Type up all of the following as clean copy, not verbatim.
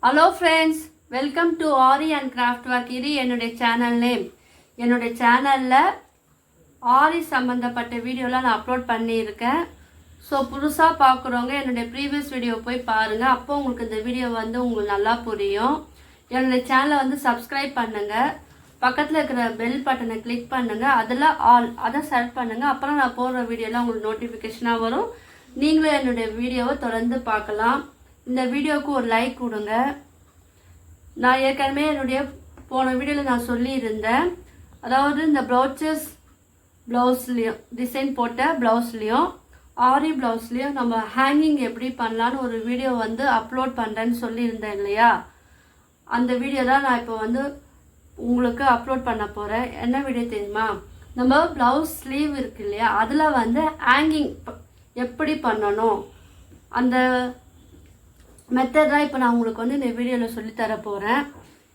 Hello friends, welcome to aari and craft work. இது என்னுடைய channel name. என்னுடைய சேனலில் ஆரி சம்மந்தப்பட்ட வீடியோலாம் நான் அப்லோட் பண்ணியிருக்கேன். ஸோ புதுசாக பார்க்குறவங்க என்னுடைய ப்ரீவியஸ் வீடியோ போய் பாருங்கள். அப்போ உங்களுக்கு இந்த வீடியோ உங்களுக்கு நல்லா புரியும். என்னுடைய சேனலை சப்ஸ்கிரைப் பண்ணுங்கள். பக்கத்தில் இருக்கிற பெல் பட்டனை கிளிக் பண்ணுங்கள். அதில் அதை செலக்ட் பண்ணுங்கள். அப்புறம் நான் போடுற வீடியோலாம் உங்களுக்கு நோட்டிஃபிகேஷனாக வரும். நீங்களும் என்னுடைய வீடியோவை தொடர்ந்து பார்க்கலாம். இந்த வீடியோவுக்கு ஒரு லைக் கொடுங்க. நான் ஏற்கனவே என்னுடைய போன வீடியோவில் நான் சொல்லியிருந்தேன். அதாவது இந்த ப்ளவுஸ்லேயும் டிசைன் போட்ட ப்ளவுஸ்லேயும் ஆரி ப்ளவுஸ்லேயும் நம்ம ஹேங்கிங் எப்படி பண்ணலான்னு ஒரு வீடியோ அப்லோட் பண்ணுறேன்னு சொல்லியிருந்தேன் இல்லையா? அந்த வீடியோ தான் நான் இப்போ உங்களுக்கு அப்லோட் பண்ண போகிறேன். என்ன வீடியோ தெரியுமா? நம்ம ப்ளவுஸ் ஸ்லீவ் இருக்கு இல்லையா, அதில் ஹேங்கிங் எப்படி பண்ணணும் அந்த மெத்தட் தான் இப்போ நான் உங்களுக்கு இந்த வீடியோவில் சொல்லித்தர போகிறேன்.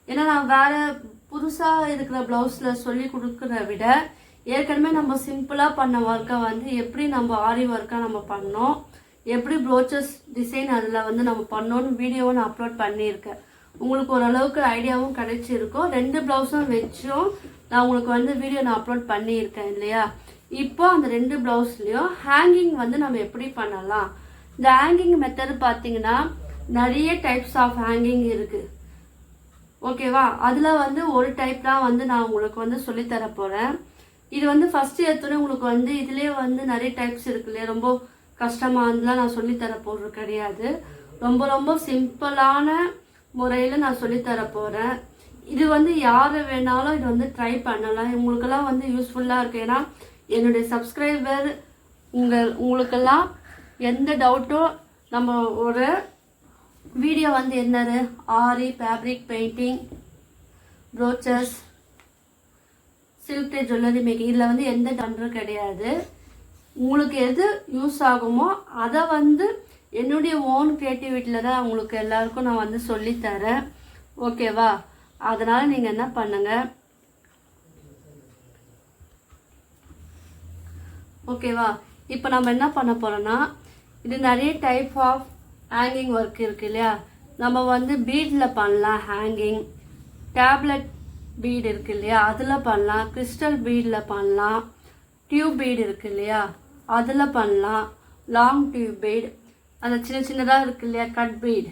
ஏன்னா நான் வேறு புதுசாக இருக்கிற ப்ளவுஸில் சொல்லி கொடுக்குறத விட ஏற்கனவே நம்ம சிம்பிளாக பண்ண ஒர்க்கை எப்படி நம்ம ஆரி ஒர்க்காக நம்ம பண்ணோம், எப்படி ப்ரோச்சஸ் டிசைன் அதில் நம்ம பண்ணோன்னு வீடியோவை நான் அப்லோட் பண்ணியிருக்கேன். உங்களுக்கு ஓரளவுக்கு ஐடியாவும் கிடைச்சிருக்கும். 2 ப்ளவுஸும் வச்சும் நான் உங்களுக்கு வீடியோ நான் அப்லோட் பண்ணியிருக்கேன் இல்லையா? இப்போ அந்த 2 ப்ளவுஸ்லேயும் ஹேங்கிங் நம்ம எப்படி பண்ணலாம். இந்த ஹேங்கிங் மெத்தட் பார்த்தீங்கன்னா நிறைய டைப்ஸ் ஆஃப் ஹேங்கிங் இருக்குது. ஓகேவா? அதில் ஒரு டைப் தான் நான் உங்களுக்கு சொல்லித்தர போகிறேன். இது ஃபஸ்ட்டு எடுத்தோன்னே உங்களுக்கு இதுலேயே நிறைய டைப்ஸ் இருக்கு இல்லையா? ரொம்ப கஷ்டமாக இருந்தெலாம் நான் சொல்லித்தர போகிறது கிடையாது. ரொம்ப ரொம்ப சிம்பிளான முறையில் நான் சொல்லித்தர போகிறேன். இது யாரை வேணாலும் இது ட்ரை பண்ணலாம். உங்களுக்கெல்லாம் யூஸ்ஃபுல்லாக இருக்குது. ஏன்னா என்னுடைய சப்ஸ்கிரைபர் உங்களுக்கெல்லாம் எந்த டவுட்டும் நம்ம ஒரு வீடியோ என்னது aari fabric painting brooches silk jewellery making இதில் எந்த டவுட்டும் கிடையாது. உங்களுக்கு எது யூஸ் ஆகுமோ அதை என்னுடைய ஓன் க்ரியேட்டிவிட்டியில் தான் உங்களுக்கு எல்லாருக்கும் நான் சொல்லித்தரேன். ஓகேவா? அதனால் நீங்கள் என்ன பண்ணுங்கள், ஓகேவா? இப்போ நம்ம என்ன பண்ண போகிறோன்னா, இது நிறைய டைப் ஆஃப் ஹேங்கிங் ஒர்க் இருக்குது இல்லையா? நம்ம பீடில் பண்ணலாம் ஹேங்கிங். டேப்லெட் பீட் இருக்குது இல்லையா, அதில் பண்ணலாம். கிறிஸ்டல் பீடில் பண்ணலாம். டியூப் பீட் இருக்குது இல்லையா, அதில் பண்ணலாம். லாங் டியூப் பீட், அந்த சின்ன சின்னதாக இருக்குது இல்லையா, கட் பீட்,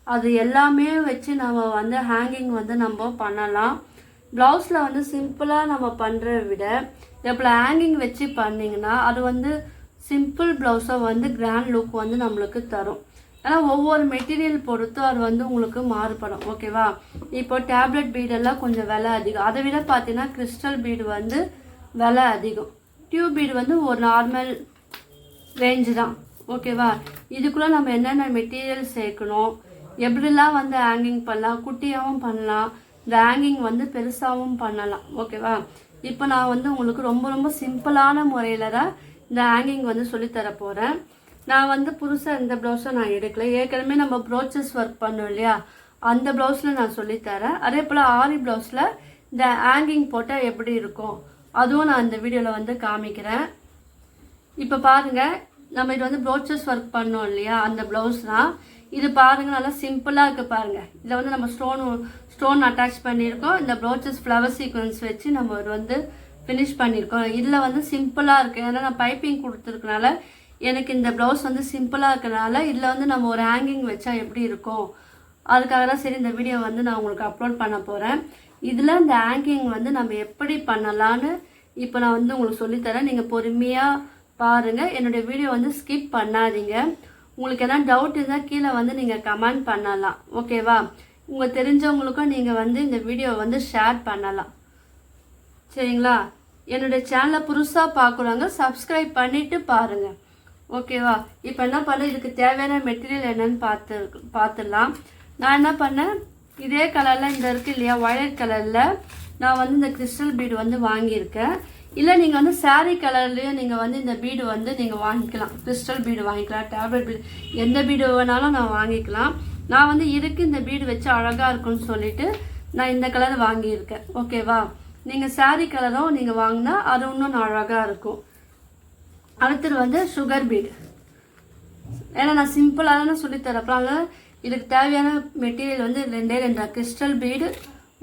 அது எல்லாமே வச்சு நம்ம ஹேங்கிங் நம்ம பண்ணலாம். ப்ளவுஸில் சிம்பிளாக நம்ம பண்ணுறத விட எப்போ ஹேங்கிங் வச்சு பண்ணிங்கன்னா அது சிம்பிள் ப்ளவுஸை கிராண்ட் லுக் நம்மளுக்கு தரும். ஆனால் ஒவ்வொரு மெட்டீரியல் பொறுத்து அது உங்களுக்கு மாறுபடும். ஓகேவா? இப்போ டேப்லெட் பீடெல்லாம் கொஞ்சம் விலை அதிகம். அதை விட பார்த்தீங்கன்னா கிறிஸ்டல் பீடு விலை அதிகம். டியூப் பீடு ஒரு நார்மல் ரேஞ்சு தான். ஓகேவா? இதுக்குள்ளே நம்ம என்னென்ன மெட்டீரியல் சேர்க்கணும், எப்படிலாம் ஹேங்கிங் பண்ணலாம், குட்டியாகவும் பண்ணலாம், இந்த ஹேங்கிங் பெருசாகவும் பண்ணலாம். ஓகேவா? இப்போ நான் உங்களுக்கு ரொம்ப ரொம்ப சிம்பிளான முறையில் தான் இந்த ஹேங்கிங் சொல்லித்தர போகிறேன். நான் புதுசாக இந்த ப்ளவுஸை நான் எடுக்கல. ஏற்கனவே நம்ம ப்ரோச்சஸ் ஒர்க் பண்ணோம் இல்லையா, அந்த ப்ளவுஸில் நான் சொல்லித்தரேன். அதே போல் ஆரி ப்ளவுஸில் இந்த ஹேங்கிங் போட்டால் எப்படி இருக்கும் அதுவும் நான் இந்த வீடியோவில் காமிக்கிறேன். இப்போ பாருங்கள், நம்ம இது ப்ரோச்சஸ் ஒர்க் பண்ணோம் இல்லையா, அந்த ப்ளவுஸ் தான் இது. பாருங்கள், நல்லா சிம்பிளாக இருக்குது. பாருங்கள், இதில் நம்ம ஸ்டோன் அட்டாச் பண்ணியிருக்கோம். இந்த ப்ரோச்சஸ் ஃப்ளவர் சீக்வன்ஸ் வச்சு நம்ம ஃபினிஷ் பண்ணியிருக்கோம். இதில் சிம்பிளாக இருக்குது. ஏன்னா நான் பைப்பிங் கொடுத்துருக்கனால எனக்கு இந்த ப்ளவுஸ் சிம்பிளாக இருக்கிறனால இதில் நம்ம ஒரு ஹேங்கிங் வச்சா எப்படி இருக்கும், அதுக்காக தான் சரி இந்த வீடியோ நான் உங்களுக்கு அப்லோட் பண்ண போகிறேன். இதில் இந்த ஹேங்கிங் நம்ம எப்படி பண்ணலான்னு இப்போ நான் உங்களுக்கு சொல்லித்தரேன். நீங்கள் பொறுமையாக பாருங்கள். என்னுடைய வீடியோ ஸ்கிப் பண்ணாதீங்க. உங்களுக்கு எதாவது டவுட் இருந்தால் கீழே நீங்கள் கமெண்ட் பண்ணலாம். ஓகேவா? உங்கள் தெரிஞ்சவங்களுக்கும் நீங்கள் இந்த வீடியோவை ஷேர் பண்ணலாம். சரிங்களா? என்னுடைய சேனலை புதுசாக பார்க்குறவங்க சப்ஸ்கிரைப் பண்ணிவிட்டு பாருங்கள். ஓகேவா? இப்போ என்ன பண்ண, இதுக்கு தேவையான மெட்டீரியல் என்னன்னு பார்த்துடலாம். நான் என்ன பண்ணேன், இதே கலரில் இந்த இருக்குது இல்லையா, வயலட் கலரில் நான் இந்த கிறிஸ்டல் பீடு வாங்கியிருக்கேன். இல்லை நீங்கள் சாரீ கலர்லேயும் நீங்கள் இந்த பீடு நீங்கள் வாங்கிக்கலாம். கிறிஸ்டல் பீடு வாங்கிக்கலாம், டேப்லெட் பீடு, எந்த பீடு வேணாலும் நான் வாங்கிக்கலாம். நான் இதுக்கு இந்த பீடு வச்சு அழகாக இருக்குன்னு சொல்லிட்டு நான் இந்த கலர் வாங்கியிருக்கேன். ஓகேவா? நீங்கள் சாரீ கலரும் நீங்கள் வாங்கினா அது இன்னும் அழகாக இருக்கும். அடுத்தது சுகர் பீடு. ஏன்னா நான் சிம்பிளாக தானே சொல்லித்தரேன். அப்புறம் இதுக்கு தேவையான மெட்டீரியல் வந்து ரெண்டு கிறிஸ்டல் பீடு,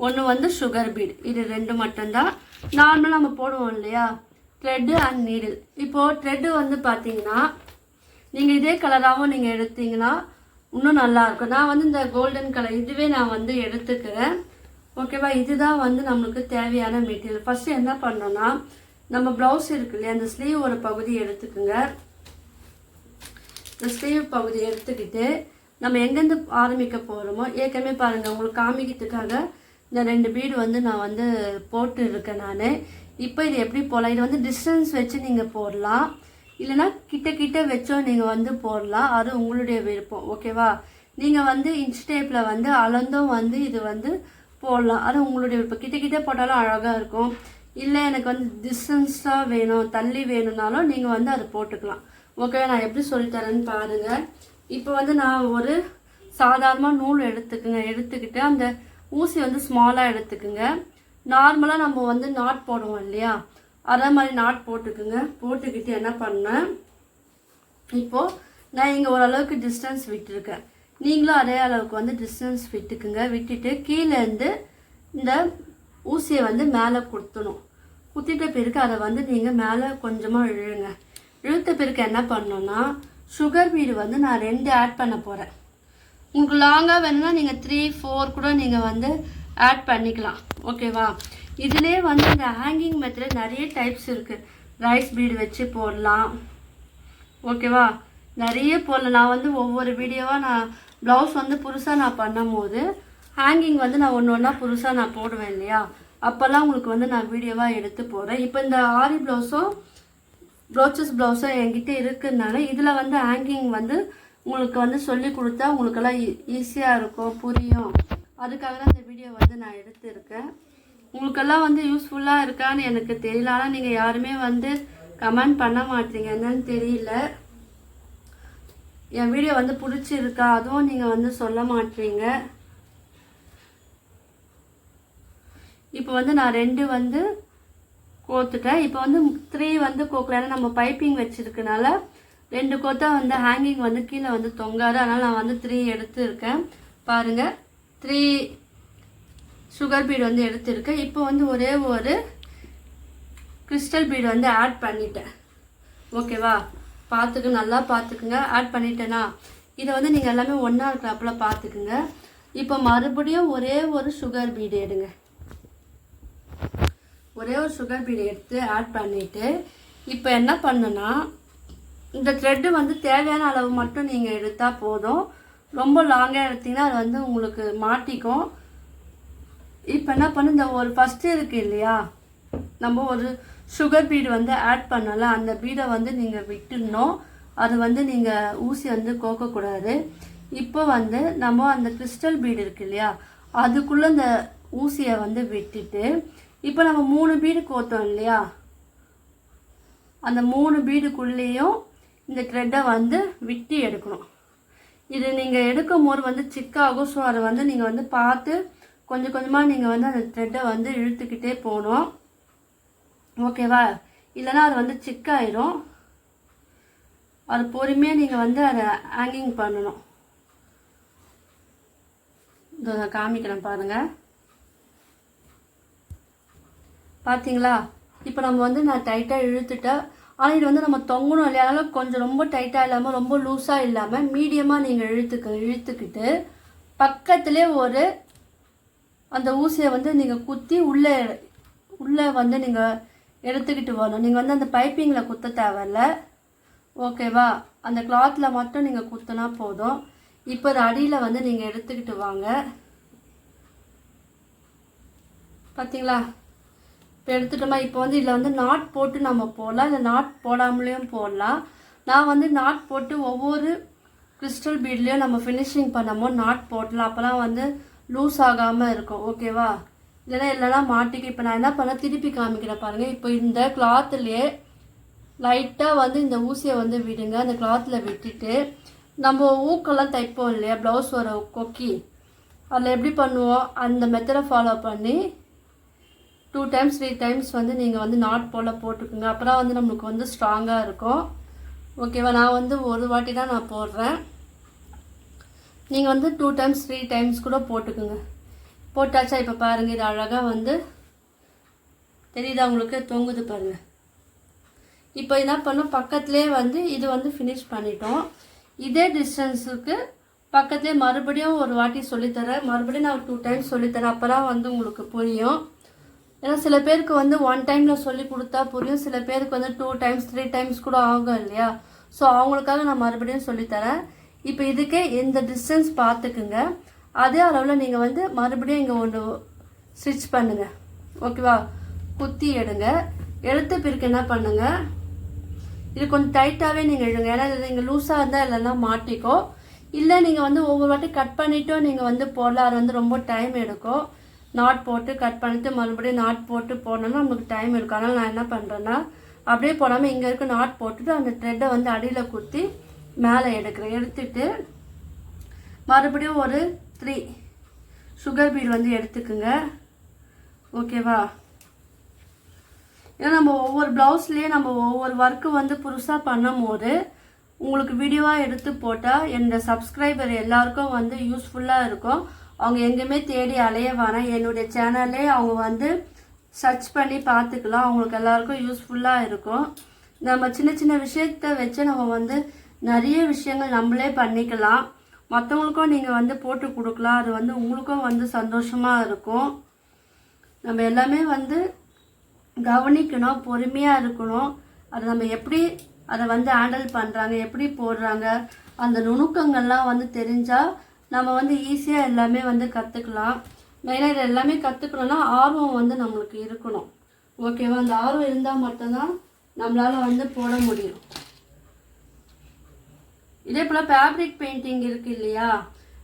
ஒன்று வந்து சுகர் பீடு. இது 2 மட்டும்தான். நார்மலாக நம்ம போடுவோம் இல்லையா, த்ரெட்டு அண்ட் நீடில். இப்போது த்ரெட்டு வந்து பார்த்தீங்கன்னா நீங்கள் இதே கலராகவும் நீங்கள் எடுத்தீங்கன்னா இன்னும் நல்லாயிருக்கும். நான் வந்து இந்த கோல்டன் கலர் இதுவே நான் வந்து எடுத்துக்கிறேன். ஓகேவா, இதுதான் வந்து நம்மளுக்கு தேவையான மெட்டீரியல். ஃபஸ்ட்டு என்ன பண்ணோன்னா, நம்ம ப்ளவுஸ் இருக்கு இல்லையா, அந்த ஸ்லீவ் ஒரு பகுதி எடுத்துக்குங்க. இந்த ஸ்லீவ் பகுதி எடுத்துக்கிட்டு நம்ம எங்கேருந்து ஆரம்பிக்க போகிறோமோ, ஏற்கனவே பாருங்கள் உங்களுக்கு காமிக்கிறதுக்காக இந்த 2 பீடு வந்து நான் வந்து போட்டு இருக்கேன் நான். இப்போ இது எப்படி போடலாம், இது வந்து டிஸ்டன்ஸ் வச்சு நீங்கள் போடலாம், இல்லைனா கிட்ட வச்சோ நீங்கள் வந்து போடலாம். அது உங்களுடைய விருப்பம். ஓகேவா, நீங்கள் வந்து இன்ச் டேப்பில் வந்து அளந்தும் வந்து இது வந்து போடலாம். அது உங்களுடைய விருப்பம். கிட்ட போட்டாலும் அழகாக இருக்கும். இல்லை எனக்கு வந்து டிஸ்டன்ஸாக வேணும், தள்ளி வேணும்னாலும் நீங்கள் வந்து அதை போட்டுக்கலாம். ஓகேவா, நான் எப்படி சொல்லித்தரேன்னு பாருங்கள். இப்போ வந்து நான் ஒரு சாதாரணமாக நூல் எடுத்துக்கிட்டு அந்த ஊசி வந்து ஸ்மாலாக எடுத்துக்குங்க. நார்மலாக நம்ம வந்து நாட் போடுவோம் இல்லையா, அதே மாதிரி நாட் போட்டுக்குங்க. போட்டுக்கிட்டு என்ன பண்ணேன், இப்போது நான் இங்கே ஓரளவுக்கு டிஸ்டன்ஸ் விட்டுருக்கேன், நீங்களும் அதே அளவுக்கு வந்து டிஸ்டன்ஸ் விட்டுக்குங்க. விட்டுட்டு கீழேருந்து இந்த ஊசியை வந்து மேலே குத்தணும். குத்திட்ட பிறகு அதை வந்து நீங்கள் மேலே கொஞ்சமாக இழுங்க. இழுத்த பிறகு என்ன பண்ணணும்னா, சுகர் பீடு வந்து நான் 2 ஆட் பண்ண போகிறேன். உங்களுக்கு லாங்காக வேணும்னா நீங்கள் 3, 4 கூட நீங்கள் வந்து ஆட் பண்ணிக்கலாம். ஓகேவா, இதிலே வந்து இந்த ஹேங்கிங் மெத்தட் நிறைய டைப்ஸ் இருக்குது. ரைஸ் பீடு வச்சு போடலாம். ஓகேவா, நிறைய போடலாம். நான் வந்து ஒவ்வொரு வீடியோவாக நான் ப்ளவுஸ் வந்து புதுசாக நான் பண்ணும் போது ஹேங்கிங் வந்து நான் ஒன்று புதுசாக நான் போடுவேன் இல்லையா, அப்போல்லாம் உங்களுக்கு வந்து நான் வீடியோவாக எடுத்து போடுறேன். இப்போ இந்த ஆரி ப்ளவுஸும் என்கிட்ட இருக்குதுனால இதில் வந்து ஹேங்கிங் வந்து உங்களுக்கு வந்து சொல்லி கொடுத்தா உங்களுக்கெல்லாம் ஈஸியாக இருக்கும், புரியும். அதுக்காக தான் இந்த வீடியோ வந்து நான் எடுத்துருக்கேன். உங்களுக்கெல்லாம் வந்து யூஸ்ஃபுல்லாக இருக்கான்னு எனக்கு தெரியல. ஆனால் நீங்கள் யாருமே வந்து கமெண்ட் பண்ண மாட்டீங்க, என்னன்னு தெரியல. என் வீடியோ வந்து பிடிச்சிருக்கா அதுவும் நீங்கள் வந்து சொல்ல மாட்டீங்க. இப்போ வந்து நான் 2 வந்து கோத்துட்டேன். இப்போ வந்து 3 வந்து கோக்கல, ஏன்னா நம்ம பைப்பிங் வச்சிருக்கனால 2 கோத்தா வந்து ஹேங்கிங் வந்து கீழே வந்து தொங்காது. அதனால் நான் வந்து 3 எடுத்துருக்கேன். பாருங்கள், 3 சுகர் பீடு வந்து எடுத்துருக்கேன். இப்போ வந்து ஒரே ஒரு கிறிஸ்டல் பீடு வந்து ஆட் பண்ணிட்டேன். ஓகேவா, நல்லா பார்த்துக்குங்க. ஆட் பண்ணிட்டேன்னா இதை வந்து நீங்கள் எல்லாமே ஒன்றா இருக்கிறப்பல பார்த்துக்குங்க. இப்போ மறுபடியும் ஒரே ஒரு சுகர் பீடு எடுங்க. ஒரே ஒரு சுகர் பீடு எடுத்து ஆட் பண்ணிவிட்டு இப்போ என்ன பண்ணுன்னா, இந்த த்ரெட்டு வந்து தேவையான அளவு மட்டும் நீங்கள் எடுத்தால் போதும். ரொம்ப லாங்காக எடுத்திங்கன்னா அது வந்து உங்களுக்கு மாட்டிக்கும். இப்போ என்ன பண்ணு, இந்த ஒரு ஃபஸ்ட்டு இருக்குது இல்லையா, நம்ம ஒரு சுகர் பீடு வந்து ஆட் பண்ணல, அந்த பீடை வந்து நீங்கள் விட்டுடணும். அது வந்து நீங்கள் ஊசி வந்து கோக்கக்கூடாது. இப்போ வந்து நம்ம அந்த கிறிஸ்டல் பீடு இருக்குது இல்லையா, அதுக்குள்ளே இந்த ஊசியை வந்து விட்டுட்டு இப்போ நம்ம 3 பீடு கோத்தோம் இல்லையா, அந்த 3 பீடுக்குள்ளேயும் இந்த த்ரெட்டை வந்து விட்டு எடுக்கணும். இது நீங்கள் எடுக்கும் போது வந்து சிக்காகும். ஸோ அதை வந்து நீங்கள் வந்து பார்த்து கொஞ்சமாக நீங்கள் வந்து அந்த த்ரெட்டை வந்து இழுத்துக்கிட்டே போகணும். ஓகேவா, இல்லைனா அது வந்து சிக்காயிரும். அது பொறுமையாக நீங்கள் வந்து அதை ஹேங்கிங் பண்ணணும். இதை நான் காமிக்கிறேன் பாருங்கள். பார்த்தீங்களா, இப்போ நம்ம வந்து நான் டைட்டாக இழுத்துட்டேன். ஆனால் இது வந்து நம்ம தொங்கணும் இல்லையா, அதனால் கொஞ்சம் ரொம்ப டைட்டாக இல்லாமல் ரொம்ப லூஸாக இல்லாமல் மீடியமாக நீங்கள் இழுத்துக்கிட்டு பக்கத்துலேயே ஒரு அந்த ஊசியை வந்து நீங்கள் குத்தி உள்ளே வந்து நீங்கள் எடுத்துக்கிட்டு வரணும். நீங்கள் வந்து அந்த பைப்பிங்கில் குத்த தேவையில்ல. ஓகேவா, அந்த கிளாத்தில் மட்டும் நீங்கள் குத்தினா போதும். இப்போ அது அடியில் வந்து நீங்கள் எடுத்துக்கிட்டு வாங்க. பார்த்தீங்களா, இப்போ எடுத்துட்டோமா. இப்போ வந்து இதில் வந்து நாட் போட்டு நம்ம போடலாம், இல்லை நாட் போடாமலேயும் போடலாம். நான் வந்து நாட் போட்டு ஒவ்வொரு கிறிஸ்டல் பீட்லேயும் நம்ம ஃபினிஷிங் பண்ணும்போது நாட் போடலாம். அப்போலாம் வந்து லூஸ் ஆகாமல் இருக்கும். ஓகேவா, இல்லைனா மாட்டிக்கு. இப்போ நான் என்ன பண்ணேன், திருப்பி காமிக்கிறேன் பாருங்கள். இப்போ இந்த கிளாத்துலேயே லைட்டாக வந்து இந்த ஊசியை வந்து விடுங்க. அந்த கிளாத்தில் விட்டுட்டு நம்ம ஊக்கெல்லாம் தைப்போம் இல்லையா, ப்ளவுஸ் வர கொக்கி, அதில் எப்படி பண்ணுவோம் அந்த மெத்தடை ஃபாலோ பண்ணி 2 times 3 times வந்து நீங்கள் வந்து நாட் போட்டுக்குங்க. அப்புறம் வந்து நம்மளுக்கு வந்து ஸ்ட்ராங்காக இருக்கும். ஓகேவா, நான் வந்து ஒரு வாட்டி தான் நான் போடுறேன். நீங்கள் வந்து 2 டைம்ஸ் 3 டைம்ஸ் கூட போட்டுக்குங்க. போட்டாச்சா? இப்போ பாருங்கள், இது அழகாக வந்து தெரியுதா உங்களுக்கு? தொங்குது பாருங்கள். இப்போ என்ன பண்ணோம், பக்கத்துலேயே வந்து இது வந்து ஃபினிஷ் பண்ணிட்டோம். இதே டிஸ்டன்ஸுக்கு பக்கத்துலேயே மறுபடியும் ஒரு வாட்டி சொல்லித்தரேன். மறுபடியும் நான் 2 டைம்ஸ் சொல்லித்தரேன். அப்போ தான் வந்து உங்களுக்கு புரியும். ஏன்னா சில பேருக்கு வந்து 1 டைமில் சொல்லி கொடுத்தா புரியும், சில பேருக்கு வந்து 2 டைம்ஸ் 3 டைம்ஸ் கூட ஆகும் இல்லையா? ஸோ அவங்களுக்காக நான் மறுபடியும் சொல்லித்தரேன். இப்போ இதுக்கே இந்த டிஸ்டன்ஸ் பார்த்துக்குங்க. அதே அளவில் நீங்கள் வந்து மறுபடியும் இங்கே ஒன்று ஸ்டிச் பண்ணுங்கள். ஓகேவா? குத்தி எடுங்க. எடுத்த பிறகு என்ன பண்ணுங்கள், இது கொஞ்சம் டைட்டாகவே நீங்கள் எழுதுங்க. ஏன்னா இது நீங்கள் லூஸாக இருந்தால் இல்லைன்னா மாட்டிக்கோ. இல்லை நீங்கள் வந்து ஒவ்வொரு வாட்டி கட் பண்ணிவிட்டும் நீங்கள் வந்து போடலாம். அது வந்து ரொம்ப டைம் எடுக்கும். நாட் போட்டு கட் பண்ணிவிட்டு மறுபடியும் நாட் போட்டு போடணுன்னா நமக்கு டைம் இருக்கும். அதனால் நான் என்ன பண்ணுறேன்னா, அப்படியே போடாமல் இங்கே இருக்க நாட் போட்டுட்டு அந்த த்ரெட்டை வந்து அடியில் குத்தி மேலே எடுக்கிறேன். எடுத்துட்டு மறுபடியும் ஒரு 3 சுகர் பீட் வந்து எடுத்துக்குங்க. ஓகேவா? ஏன்னா நம்ம ஒவ்வொரு ப்ளவுஸ்லேயே நம்ம ஒவ்வொரு ஒர்க்கு வந்து புதுசாக பண்ணும் போது உங்களுக்கு வீடியோவாக எடுத்து போட்டால் என்னோட சப்ஸ்கிரைபர் எல்லாருக்கும் வந்து யூஸ்ஃபுல்லாக இருக்கும். அவங்க எங்கேயுமே தேடி அலைய வேணாம். என்னுடைய சேனல்லே அவங்க வந்து சர்ச் பண்ணி பார்த்துக்கலாம். அவங்களுக்கு எல்லாருக்கும் யூஸ்ஃபுல்லாக இருக்கும். நம்ம சின்ன சின்ன விஷயத்த வச்சு நம்ம வந்து நிறைய விஷயங்கள் நம்மளே பண்ணிக்கலாம். மற்றவங்களுக்கும் நீங்கள் வந்து போட்டு கொடுக்கலாம். அது வந்து உங்களுக்கும் வந்து சந்தோஷமாக இருக்கும். நம்ம எல்லாமே வந்து கவனிக்கணும், பொறுமையாக இருக்கணும். அதை நம்ம எப்படி அதை வந்து ஹேண்டில் பண்ணுறாங்க, எப்படி போடுறாங்க, அந்த நுணுக்கங்கள்லாம் வந்து தெரிஞ்சால் நம்ம வந்து ஈஸியாக எல்லாமே வந்து கற்றுக்கலாம். மெயினாக இது எல்லாமே கற்றுக்கணுன்னா ஆர்வம் வந்து நம்மளுக்கு இருக்கணும். ஓகேவா? அந்த ஆர்வம் இருந்தால் மட்டும்தான் நம்மளால் வந்து போட முடியும். இதே போல் ஃபேப்ரிக் பெயிண்டிங் இருக்குது இல்லையா?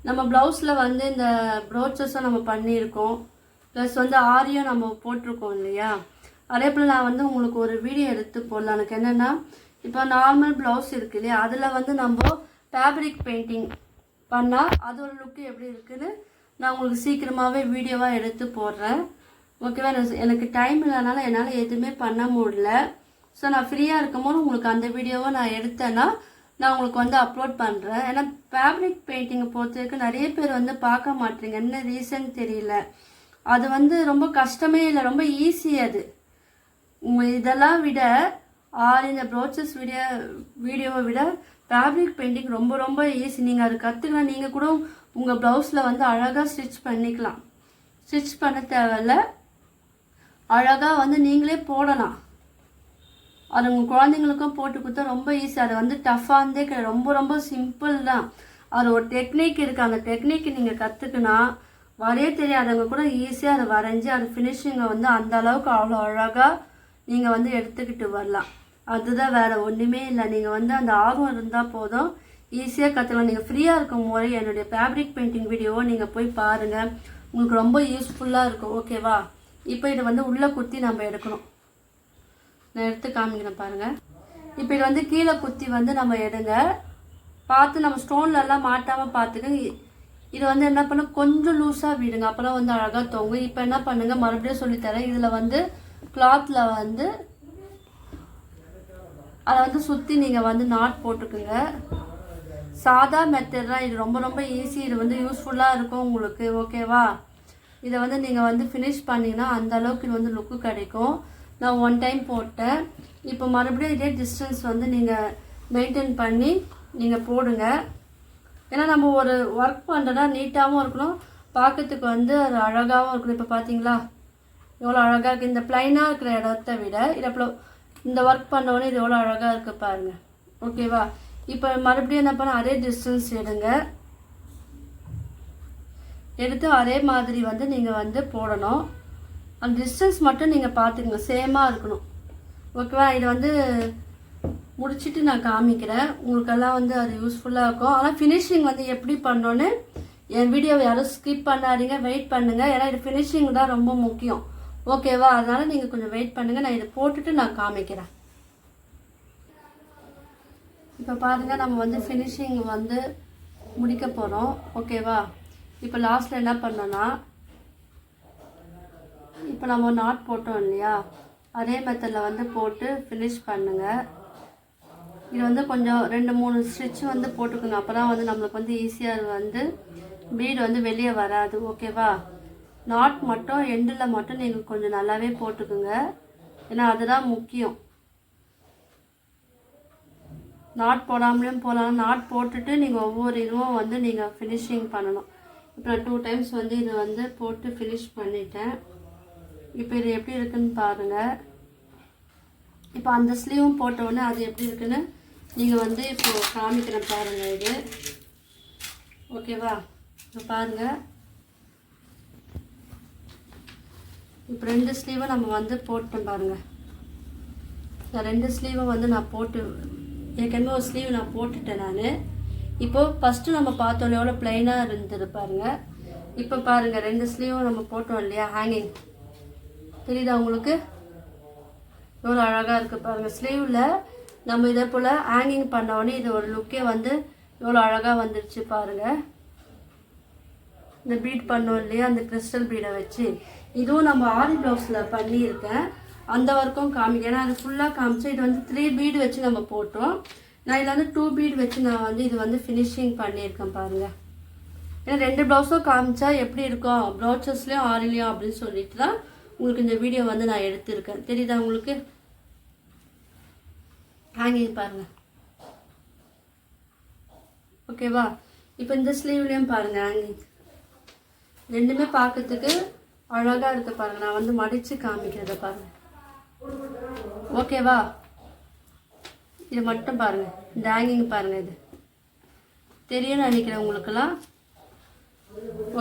நம்ம ப்ளவுஸில் வந்து இந்த ப்ரோச்சஸும் நம்ம பண்ணியிருக்கோம். ப்ளஸ் வந்து ஆரியும் நம்ம போட்டிருக்கோம் இல்லையா? அதே போல் நான் வந்து உங்களுக்கு ஒரு வீடியோ எடுத்து போடலாம். எனக்கு என்னென்னா, இப்போ நார்மல் ப்ளவுஸ் இருக்கு இல்லையா, அதில் வந்து நம்ம ஃபேப்ரிக் பெயிண்டிங் பண்ணால் அது ஒரு லுக்கு எப்படி இருக்குதுன்னு நான் உங்களுக்கு சீக்கிரமாகவே வீடியோவாக எடுத்து போடுறேன். ஓகேவா? எனக்கு டைம் இல்லைனால என்னால் எதுவுமே பண்ண முடியல. ஸோ நான் ஃப்ரீயாக இருக்கும்போது உங்களுக்கு அந்த வீடியோவை நான் எடுத்தேன்னா நான் உங்களுக்கு வந்து அப்லோட் பண்ணுறேன். ஏன்னா ஃபேப்ரிக் பெயிண்டிங்கை பொறுத்த வரைக்கும் நிறைய பேர் வந்து பார்க்க மாட்டேங்க. என்ன ரீசன் தெரியல. அது வந்து ரொம்ப கஷ்டமே இல்லை, ரொம்ப ஈஸி. அது இதெல்லாம் விட இந்த ப்ரோச்சஸ் வீடியோவை விட ஃபேப்ரிக் பெயிண்டிங் ரொம்ப ரொம்ப ஈஸி. நீங்கள் அது கற்றுக்கலாம். நீங்கள் கூட உங்கள் ப்ளவுஸில் வந்து அழகாக ஸ்டிச் பண்ணிக்கலாம். ஸ்டிச் பண்ண தேவையில்ல, அழகாக வந்து நீங்களே போடலாம். அது உங்கள் குழந்தைங்களுக்கும் போட்டு கொடுத்தா ரொம்ப ஈஸி. அது வந்து டஃப்பானதே கிடையாது, ரொம்ப ரொம்ப சிம்பிள் தான். அது ஒரு டெக்னிக் இருக்குது. அந்த டெக்னிக்கு நீங்கள் கற்றுக்குனா வரைய தெரியாதவங்க கூட ஈஸியாக அதை வரைஞ்சி அது ஃபினிஷிங்கை வந்து அந்த அளவுக்கு அவ்வளோ அழகாக நீங்கள் வந்து எடுத்துக்கிட்டு வரலாம். அதுதான், வேறு ஒன்றுமே இல்லை. நீங்கள் வந்து அந்த ஆர்வம் இருந்தால் போதும், ஈஸியாக கற்றுக்கலாம். நீங்கள் ஃப்ரீயாக இருக்கும் போது என்னுடைய ஃபேப்ரிக் பெயிண்டிங் வீடியோவை நீங்கள் போய் பாருங்கள். உங்களுக்கு ரொம்ப யூஸ்ஃபுல்லாக இருக்கும். ஓகேவா? இப்போ இதை வந்து உள்ளே குத்தி நம்ம எடுக்கணும். நான் எடுத்து காமிக்கிறேன் பாருங்கள். இப்போ இது வந்து கீழே குத்தி வந்து நம்ம எடுங்க. பார்த்து நம்ம ஸ்டோன்லலாம் மாட்டாமல் பார்த்துக்க. இது வந்து என்ன பண்ண, கொஞ்சம் லூஸாக விடுங்க, அப்போலாம் வந்து அழகாக தொங்கும். இப்போ என்ன பண்ணுங்கள், மறுபடியும் சொல்லித்தரேன். இதில் வந்து கிளாத்தில் வந்து அதை வந்து சுற்றி நீங்கள் வந்து நாட் போட்டுக்குங்க. சாதா மெத்தட் தான் இது, ரொம்ப ரொம்ப ஈஸி. இது வந்து யூஸ்ஃபுல்லாக இருக்கும் உங்களுக்கு. ஓகேவா? இதை வந்து நீங்கள் வந்து ஃபினிஷ் பண்ணிங்கன்னா அந்த அளவுக்கு இது வந்து லுக்கு கிடைக்கும். நான் 1 டைம் போட்டேன். இப்போ மறுபடியும் இதே டிஸ்டன்ஸ் வந்து நீங்கள் மெயின்டைன் பண்ணி நீங்கள் போடுங்க. ஏன்னா நம்ம ஒரு ஒர்க் பண்ணுறதா நீட்டாகவும் இருக்கணும், பார்க்கறதுக்கு வந்து அது அழகாகவும் இருக்கணும். இப்போ பார்த்தீங்களா எவ்வளோ அழகாக இருக்குது. இந்த ப்ளைனாக இருக்கிற இடத்த விட இதை இந்த ஒர்க் பண்ணோன்னே இது எவ்வளோ அழகாக இருக்குது பாருங்கள். ஓகேவா? இப்போ மறுபடியும் என்ன பண்ண, அதே டிஸ்டன்ஸ் எடுங்க. எடுத்து அதே மாதிரி வந்து நீங்கள் வந்து போடணும். அந்த டிஸ்டன்ஸ் மட்டும் நீங்கள் பார்த்துக்குங்க, சேமாக இருக்கணும். ஓகேவா? இதை வந்து முடிச்சுட்டு நான் காமிக்கிறேன். உங்களுக்கெல்லாம் வந்து அது யூஸ்ஃபுல்லாக இருக்கும். ஆனால் ஃபினிஷிங் வந்து எப்படி பண்ணோன்னு என் வீடியோவை யாரும் ஸ்கிப் பண்ணாதீங்க, வெயிட் பண்ணுங்கள். ஏன்னா இது ஃபினிஷிங் தான் ரொம்ப முக்கியம். ஓகேவா? அதனால் நீங்கள் கொஞ்சம் வெயிட் பண்ணுங்கள். நான் இதை போட்டுட்டு நான் காமிக்கிறேன். இப்போ பாருங்கள், நம்ம வந்து ஃபினிஷிங் வந்து முடிக்க போகிறோம். ஓகேவா? இப்போ லாஸ்ட்டில் என்ன பண்ணோன்னா, இப்போ நம்ம நாட் போட்டோம் இல்லையா, அதே மெத்தடில் வந்து போட்டு ஃபினிஷ் பண்ணுங்கள். இது வந்து கொஞ்சம் 2-3 ஸ்டிச் வந்து போட்டுக்கோங்க. அப்போ தான் வந்து நம்மளுக்கு வந்து ஈஸியாக வந்து பீடு வந்து வெளியே வராது. ஓகேவா? நாட் மட்டும் எண்டில் மட்டும் நீங்கள் கொஞ்சம் நல்லாவே போட்டுக்குங்க. ஏன்னா அதுதான் முக்கியம். நாட் போடாமலேயும் போகலாம். நாட் போட்டுட்டு நீங்கள் ஒவ்வொரு இதுவும் வந்து நீங்கள் ஃபினிஷிங் பண்ணணும். இப்போ நான் 2 டைம்ஸ் வந்து இது வந்து போட்டு ஃபினிஷ் பண்ணிட்டேன். இப்போ இது எப்படி இருக்குன்னு பாருங்கள். இப்போ அந்த ஸ்லீவும் போட்ட உடனே அது எப்படி இருக்குன்னு நீங்கள் வந்து இப்போது காமிக்கிறேன் பாருங்கள். இது ஓகேவா? இப்போ பாருங்கள். இப்போ 2 ஸ்லீவை நம்ம வந்து போட்டோம் பாருங்கள். இந்த 2 ஸ்லீவை வந்து நான் போட்டு ஏற்கனவே ஒரு ஸ்லீவ் நான் போட்டுட்டேன் நான். இப்போது ஃபஸ்ட்டு நம்ம பார்த்தோம் எவ்வளோ ப்ளைனாக இருந்தது பாருங்கள். இப்போ பாருங்கள் 2 ஸ்லீவும் நம்ம போட்டோம் இல்லையா ஹேங்கிங். தெரியுதா உங்களுக்கு எவ்வளோ அழகாக இருக்குது பாருங்கள். ஸ்லீவில் நம்ம இதே போல் ஹேங்கிங் பண்ண உடனே இது ஒரு லுக்கே வந்து எவ்வளோ அழகாக வந்துடுச்சு பாருங்கள். இந்த பீட் பண்ணோம் இல்லையா அந்த கிறிஸ்டல் பீடை வச்சு, இதுவும் நம்ம ஆரி ப்ளவுஸில் பண்ணியிருக்கேன். அந்த ஒர்க்கும் காமிக்க, ஏன்னா அது ஃபுல்லாக காமிச்சேன். இது வந்து 3 பீடு வச்சு நம்ம போட்டோம். நான் இதில் வந்து 2 பீடு வச்சு நான் வந்து இது வந்து ஃபினிஷிங் பண்ணியிருக்கேன் பாருங்கள். ஏன்னா 2 ப்ளவுஸும் காமிச்சா எப்படி இருக்கும் ப்ளவுசஸ்லேயும் ஆரிலையும் அப்படின்னு சொல்லிட்டு தான் உங்களுக்கு இந்த வீடியோ வந்து நான் எடுத்திருக்கேன். தெரியுதா உங்களுக்கு? ஹேங்கிங் பாருங்கள். ஓகேவா? இப்போ இந்த ஸ்லீவ்லேயும் பாருங்கள் ஹேங்கிங். ரெண்டுமே பார்க்கறதுக்கு அழகாக இருக்குது பாருங்கள். நான் வந்து மடித்து காமிக்கிறத பாருங்கள். ஓகேவா? இது மட்டும் பாருங்கள். இந்த ஹேங்கிங் பாருங்கள். இது தெரியும்னு நினைக்கிறேன் உங்களுக்கெல்லாம்.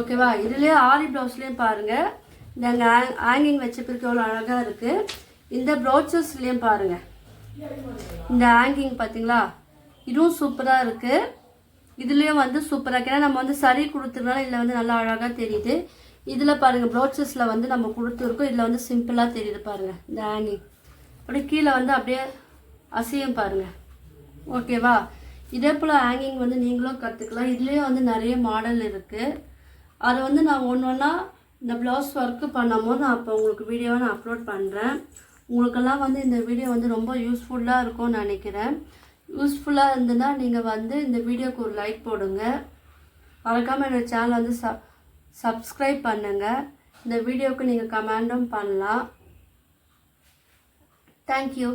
ஓகேவா? இதுலேயே ஆரி ப்ளவுஸ்லேயும் பாருங்கள். இந்த ஹேங்கிங் வச்ச பிறகு எவ்வளோ அழகாக இருக்குது. இந்த ப்ளவுசஸ்லேயும் பாருங்கள். இந்த ஹேங்கிங் பார்த்தீங்களா? இதுவும் சூப்பராக இருக்குது. இதுலேயும் வந்து சூப்பராக இருக்குது. ஏன்னா நம்ம வந்து சரி கொடுத்துருனால இதில் வந்து நல்லா அழகாக தெரியுது. இதில் பாருங்கள் ப்ளவுசஸில் வந்து நம்ம கொடுத்துருக்கோம். இதில் வந்து சிம்பிளாக தெரியுது பாருங்கள். இந்த ஹேங்கிங் அப்படியே கீழே வந்து அப்படியே அசையும் பாருங்கள். ஓகேவா? இதே போல் ஹேங்கிங் வந்து நீங்களும் கற்றுக்கலாம். இதுலேயும் வந்து நிறைய மாடல் இருக்குது. அதை வந்து நான் ஒன்றா இந்த ப்ளவுஸ் ஒர்க்கு பண்ணும்போது நான் அப்போ உங்களுக்கு வீடியோவை நான் அப்லோட் பண்ணுறேன். உங்களுக்கெல்லாம் வந்து இந்த வீடியோ வந்து ரொம்ப யூஸ்ஃபுல்லாக இருக்கும்னு நினைக்கிறேன். யூஸ்ஃபுல்லாக இருந்ததுன்னா நீங்கள் வந்து இந்த வீடியோக்கு ஒரு லைக் போடுங்க. மறக்காமல் என்னோடய சேனல் வந்து சப்ஸ்கிரைப் பண்ணுங்கள். இந்த வீடியோவுக்கு நீங்கள் கமெண்டும் பண்ணலாம். தேங்க்யூ.